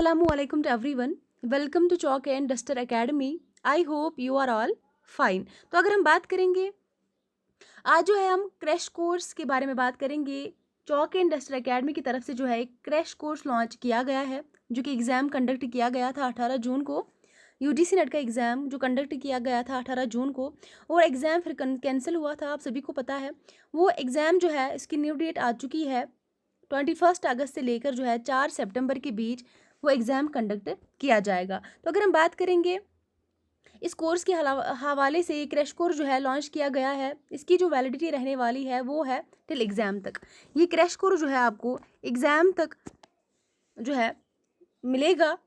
Assalamualaikum to everyone. Welcome to Chalk and Duster Academy. I hope you are all fine. तो अगर हम बात करेंगे आज जो है हम क्रैश कोर्स के बारे में बात करेंगे। चॉक एंड डस्टर एकेडमी की तरफ से जो है एक क्रैश कोर्स लॉन्च किया गया है जो कि एग्ज़ाम कंडक्ट किया गया था 18 जून को। यूजीसी नेट का एग्ज़ाम जो कंडक्ट किया गया था 18 जून को और एग्ज़ाम फिर कैंसिल हुआ था, आप सभी को पता है। वो एग्ज़ाम जो है इसकी न्यू डेट आ चुकी है 21 अगस्त से लेकर जो है 4 सितंबर के बीच वो एग्ज़ाम कंडक्ट किया जाएगा। तो अगर हम बात करेंगे इस कोर्स के हवाले से क्रैश कोर्स जो है लॉन्च किया गया है। इसकी जो वैलिडिटी रहने वाली है वो है टिल एग्ज़ाम तक। ये क्रैश कोर्स जो है आपको एग्ज़ाम तक जो है मिलेगा।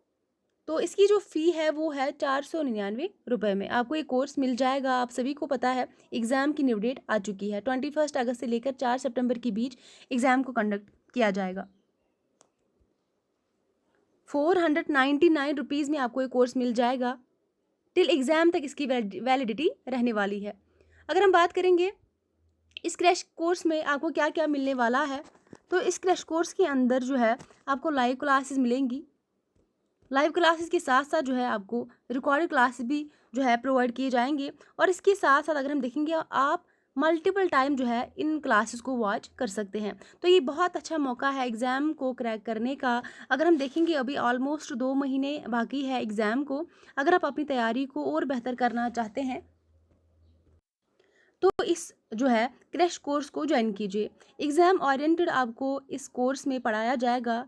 तो इसकी जो फ़ी है वो है 499 रुपये में आपको ये कोर्स मिल जाएगा। आप सभी को पता है एग्ज़ाम की न्यू डेट आ चुकी है 21 अगस्त से लेकर 4 सितंबर के बीच एग्ज़ाम को कंडक्ट किया जाएगा। 499 रुपीज़ में आपको ये कोर्स मिल जाएगा। टिल एग्ज़ाम तक इसकी वैलिडिटी रहने वाली है। अगर हम बात करेंगे इस क्रैश कोर्स में आपको क्या क्या मिलने वाला है, तो इस क्रैश कोर्स के अंदर जो है आपको लाइव क्लासेस मिलेंगी। लाइव क्लासेस के साथ साथ जो है आपको रिकॉर्डेड क्लासेस भी जो है प्रोवाइड किए जाएंगे। और इसके साथ साथ अगर हम देखेंगे आप मल्टीपल टाइम जो है इन क्लासेस को वॉच कर सकते हैं। तो ये बहुत अच्छा मौका है एग्ज़ाम को क्रैक करने का। अगर हम देखेंगे अभी ऑलमोस्ट 2 महीने बाकी है एग्ज़ाम को। अगर आप अपनी तैयारी को और बेहतर करना चाहते हैं तो इस जो है क्रैश कोर्स को ज्वाइन कीजिए। एग्ज़ाम ओरिएंटेड आपको इस कोर्स में पढ़ाया जाएगा।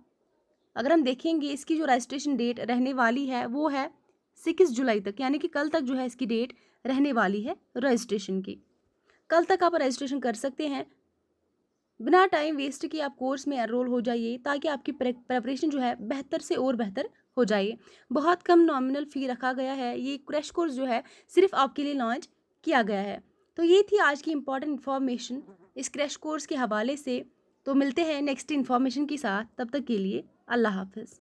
अगर हम देखेंगे इसकी जो रजिस्ट्रेशन डेट रहने वाली है वो है 6 जुलाई तक, यानी कि कल तक जो है इसकी डेट रहने वाली है रजिस्ट्रेशन की। कल तक आप रजिस्ट्रेशन कर सकते हैं। बिना टाइम वेस्ट किए आप कोर्स में एनरोल हो जाइए ताकि आपकी प्रेपरेशन जो है बेहतर से और बेहतर हो जाए। बहुत कम नॉमिनल फ़ी रखा गया है। ये क्रैश कोर्स जो है सिर्फ आपके लिए लॉन्च किया गया है। तो ये थी आज की इम्पॉर्टेंट इन्फॉर्मेशन इस क्रैश कोर्स के हवाले से। तो मिलते हैं नेक्स्ट इन्फॉर्मेशन के साथ, तब तक के लिए अल्लाह हाफ़िज़।